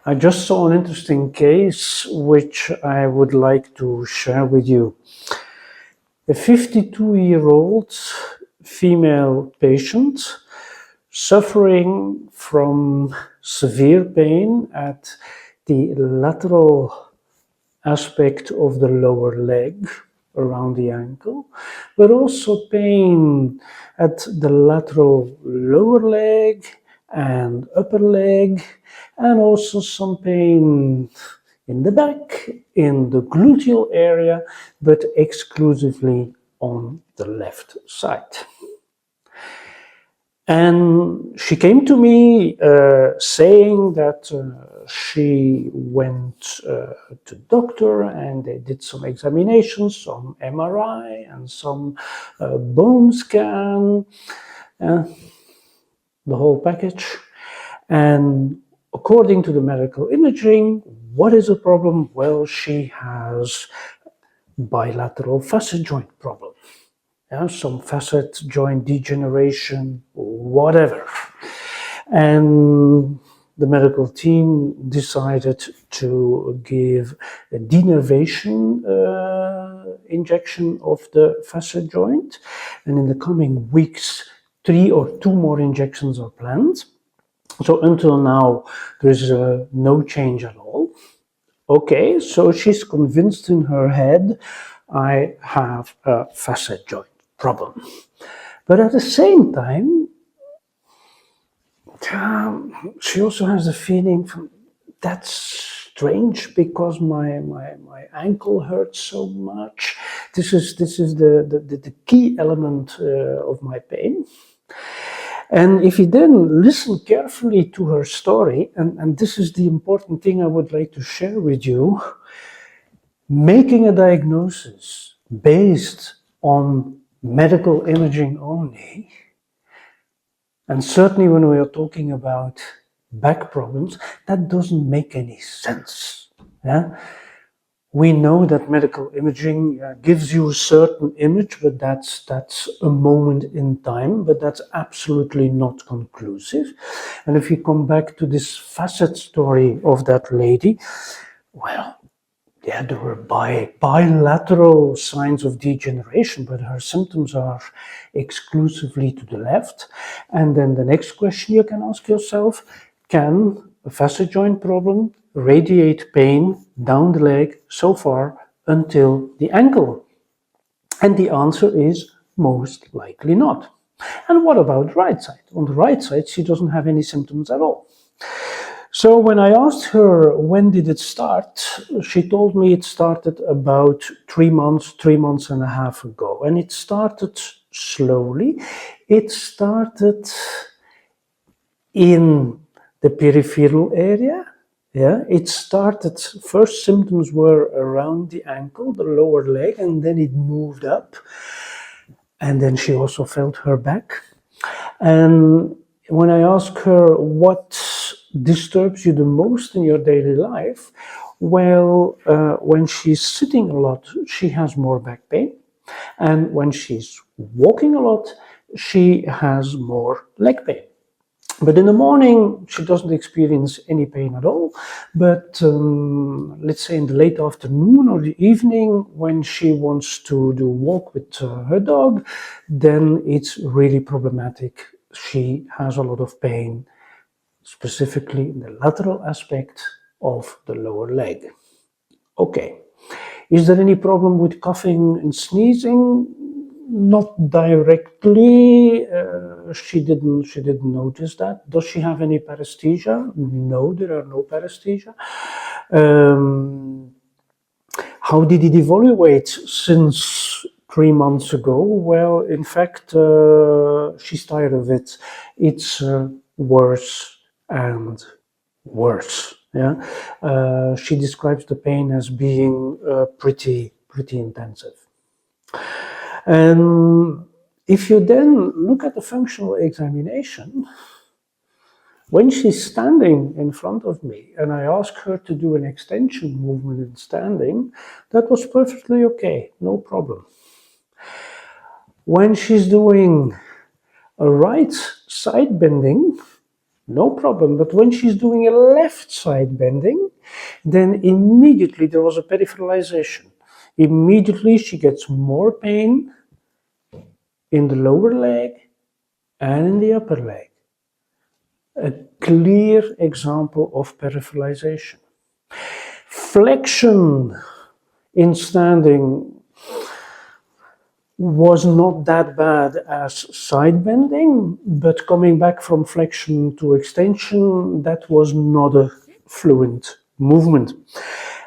I just saw an interesting case which I would like to share with you. A 52-year-old female patient suffering from severe pain at the lateral aspect of the lower leg around the ankle, but also pain at the lateral lower leg and upper leg, and also some pain in the back, in the gluteal area, but exclusively on the left side. And she came to me saying that she went to doctor and they did some examinations, some MRI and some bone scan, the whole package. And according to the medical imaging, what is the problem? Well, she has bilateral facet joint problem. Some facet joint degeneration, whatever. And the medical team decided to give a denervation injection of the facet joint. And in the coming weeks, 3 or 2 more injections are planned. So until now, there is no change at all. Okay, so she's convinced in her head, I have a facet joint problem. But at the same time, she also has the feeling, that's strange because my ankle hurts so much. This is the key element of my pain. And if you then listen carefully to her story, and this is the important thing I would like to share with you, making a diagnosis based on medical imaging only, and certainly when we are talking about back problems, that doesn't make any sense. Yeah? We know that medical imaging gives you a certain image, but that's a moment in time, but that's absolutely not conclusive. And if you come back to this facet story of that lady, well, yeah, there were bilateral signs of degeneration, but her symptoms are exclusively to the left. And then the next question you can ask yourself, can a facet joint problem radiate pain down the leg so far until the ankle? And the answer is most likely not. And what about the right side? On the right side, she doesn't have any symptoms at all. So when I asked her when did it start, she told me it started about 3 months and a half ago. And it started slowly. It started in the peripheral area. Yeah, it started, first symptoms were around the ankle, the lower leg, and then it moved up. And then she also felt her back. And when I asked her what disturbs you the most in your daily life, well, when she's sitting a lot, she has more back pain. And when she's walking a lot, she has more leg pain. But in the morning, she doesn't experience any pain at all. But let's say in the late afternoon or the evening, when she wants to do a walk with her dog, then it's really problematic. She has a lot of pain, specifically in the lateral aspect of the lower leg. Okay. Is there any problem with coughing and sneezing? Not directly. She didn't notice that. Does she have any paresthesia? No, there are no paresthesia. How did it evaluate since 3 months ago? Well, in fact, she's tired of it. It's worse and worse. Yeah, she describes the pain as being pretty intensive. And if you then look at the functional examination, when she's standing in front of me and I ask her to do an extension movement in standing, that was perfectly okay, no problem. When she's doing a right side bending, no problem. But when she's doing a left side bending, then immediately there was a peripheralization. Immediately she gets more pain in the lower leg and in the upper leg. A clear example of peripheralization. Flexion in standing was not that bad as side bending, but coming back from flexion to extension, that was not a fluent movement.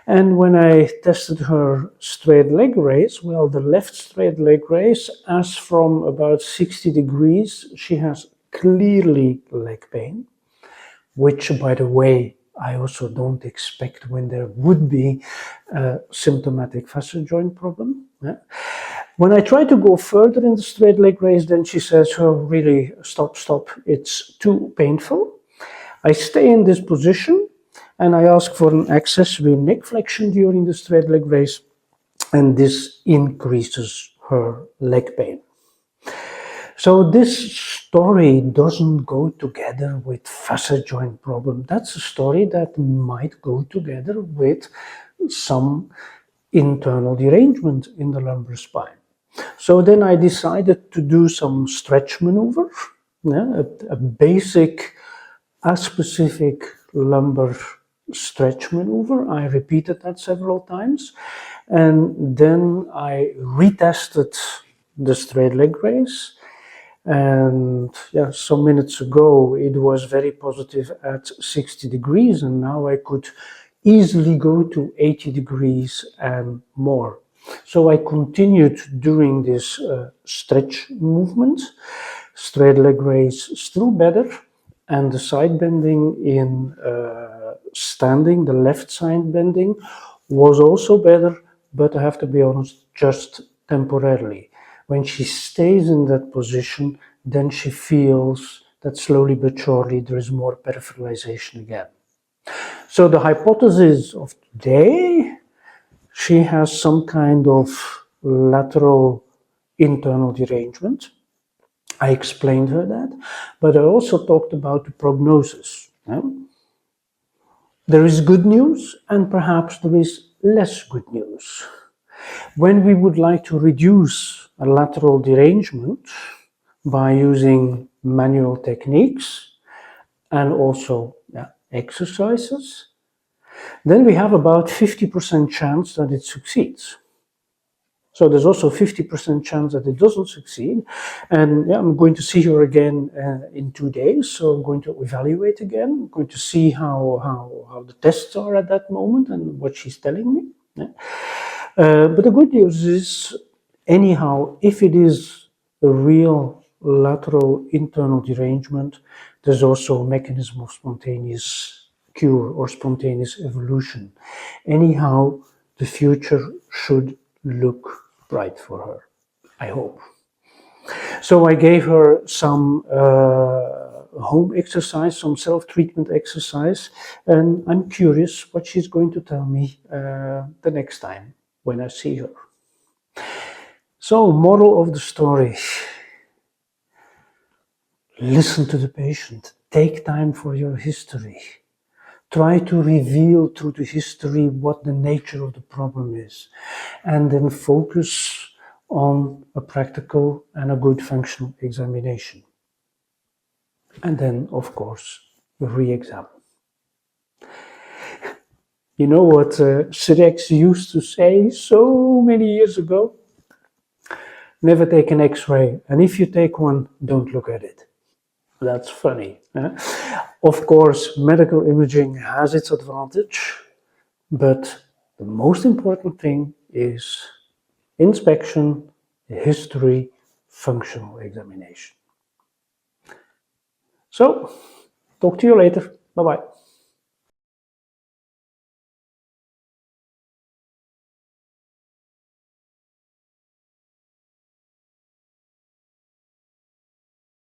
And when I tested her straight leg raise, well, the left straight leg raise, as from about 60 degrees, she has clearly leg pain, which, by the way, I also don't expect when there would be a symptomatic facet joint problem. Yeah. When I try to go further in the straight leg raise, then she says, oh, really, stop, it's too painful. I stay in this position and I ask for an accessory neck flexion during the straight leg raise, and this increases her leg pain. So this story doesn't go together with facet joint problem. That's a story that might go together with some internal derangement in the lumbar spine. So then I decided to do some stretch maneuver, a basic aspecific lumbar stretch maneuver. I repeated that several times, and then I retested the straight leg raise. And yeah, some minutes ago it was very positive at 60 degrees, and now I could easily go to 80 degrees and more. So I continued doing this stretch movement. Straight leg raise still better, and the side bending in standing, the left side bending, was also better, but I have to be honest, just temporarily. When she stays in that position, then she feels that slowly but surely there is more peripheralization again. So the hypothesis of today, she has some kind of lateral internal derangement. I explained her that, but I also talked about the prognosis. There is good news and perhaps there is less good news. When we would like to reduce a lateral derangement by using manual techniques and also exercises, then we have about 50% chance that it succeeds. So there's also 50% chance that it doesn't succeed. And I'm going to see her again in 2 days. So I'm going to evaluate again. I'm going to see how the tests are at that moment and what she's telling me. But the good news is, anyhow, if it is a real lateral internal derangement, there's also a mechanism of spontaneous cure or spontaneous evolution. Anyhow, the future should look bright for her, I hope. So I gave her some home exercise, some self-treatment exercise, and I'm curious what she's going to tell me the next time when I see her. So, moral of the story: listen to the patient, take time for your history. Try to reveal through the history what the nature of the problem is, and then focus on a practical and a good functional examination. And then, of course, re-examine. You know what Cyriax used to say so many years ago? Never take an X-ray, and if you take one, don't look at it. That's funny. Of course, medical imaging has its advantage, but the most important thing is inspection, history, functional examination. So, talk to you later. Bye-bye.